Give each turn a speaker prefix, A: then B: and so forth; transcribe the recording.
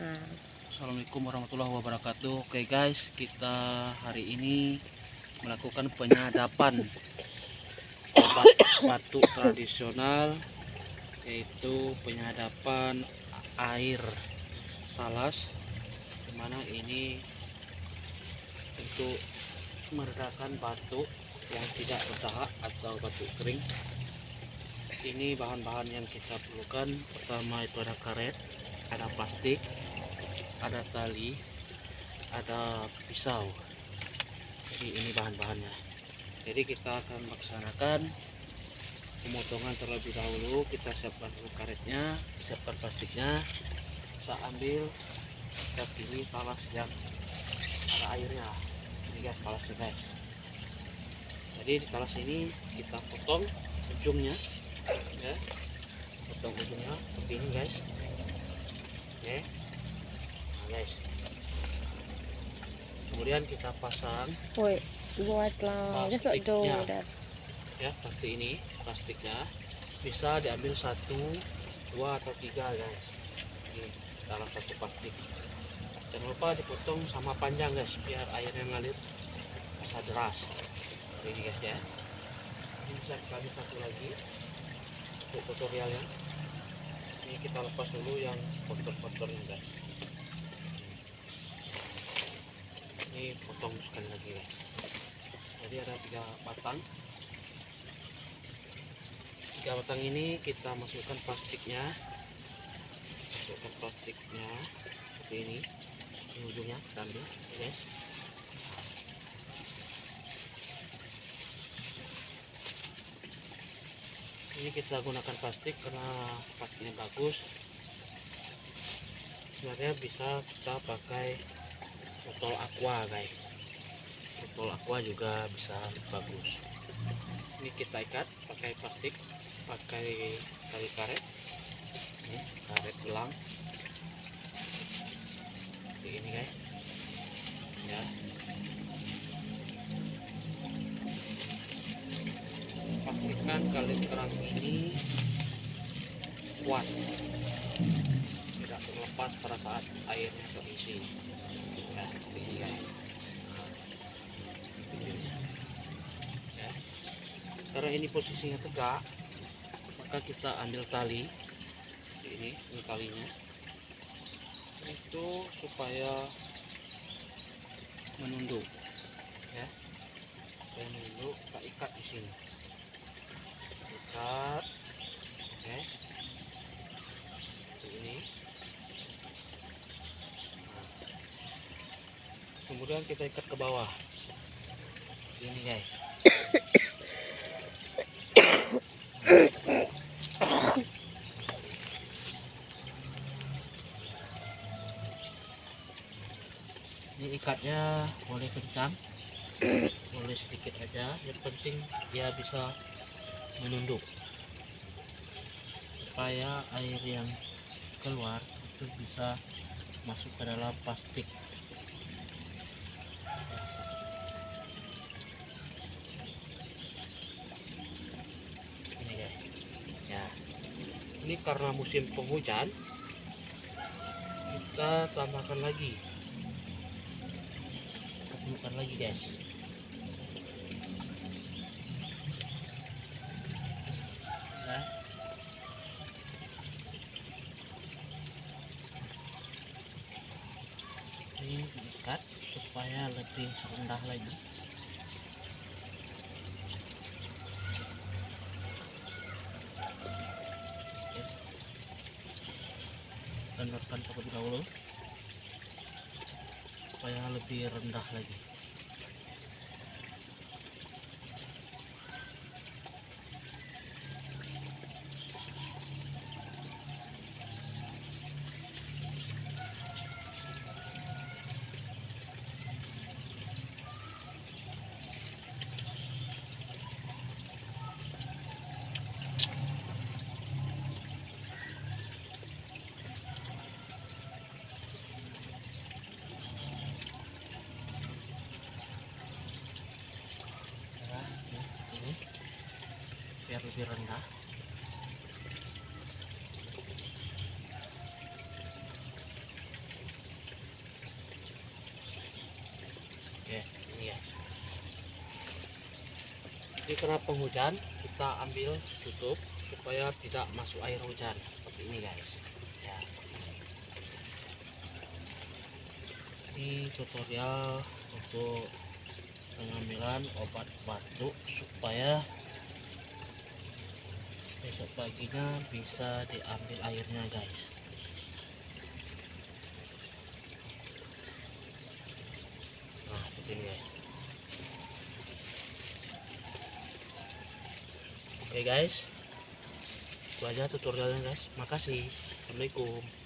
A: Nah,
B: Assalamualaikum warahmatullahi wabarakatuh. Oke guys, kita hari ini melakukan penyadapan batu tradisional, yaitu penyadapan air talas, dimana ini untuk meredakan batu yang tidak berdahak atau batu kering. Ini bahan-bahan yang kita perlukan. Pertama itu ada karet, ada plastik, ada tali, ada pisau. Jadi ini bahan-bahannya. Jadi kita akan melaksanakan pemotongan terlebih dahulu. Kita siapkan dulu karetnya, siapkan plastiknya, kita ambil, kita pilih talas yang ada airnya. Ini guys talasnya guys. Jadi di talas ini kita potong ujungnya, ya, potong ujungnya seperti ini guys. Oke, nah guys. Kemudian kita pasang
A: woi, buatlah. Just like do
B: plastiknya,
A: that.
B: ya, seperti ini. Plastiknya bisa diambil 1, 2 atau 3 guys. Ini dalam satu plastik. Jangan lupa dipotong sama panjang guys, biar airnya ngalir bisa deras. Ini guys ya. Ini bisa kali satu lagi untuk tutorialnya. Ini kita lepas dulu yang kotor-kotornya guys. Ini potong sekali lagi guys. Jadi ada 3 batang. 3 batang ini kita masukkan plastiknya, seperti ini. Ini ujungnya kita ambil guys. Ini kita gunakan plastik karena plastiknya bagus. Sebenarnya bisa kita pakai botol aqua guys. Botol aqua juga bisa bagus. Ini kita ikat pakai plastik, pakai tali karet. Ini karet belang seperti ini guys ya. Pastikan kali kerang ini kuat, tidak terlepas pada saat airnya terisi ya, seperti ini guys. Ya. Karena ini posisinya tegak, maka kita ambil tali ini talinya itu supaya menunduk ya, supaya menunduk. Kita ikat di sini, ikat, oke, seperti ini. Nah, kemudian kita ikat ke bawah ini guys. Ini ikatnya boleh kencang, boleh sedikit aja, yang penting dia bisa menunduk supaya air yang keluar itu bisa masuk ke dalam plastik. Ini guys ya. Ini karena musim penghujan, kita tambahkan lagi, bukan lagi guys. Ya. Ini diikat supaya lebih rendah lagi. Oke. Tandurkan terlebih dahulu supaya lebih rendah lagi. Ini biar lebih rendah. Jadi karena penghujan kita ambil tutup supaya tidak masuk air hujan seperti ini guys ya. Ini tutorial untuk pengambilan obat batuk supaya besok paginya bisa diambil airnya guys. Nah seperti ini guys. Oke guys, itu aja tutorialnya guys. Makasih. Assalamualaikum.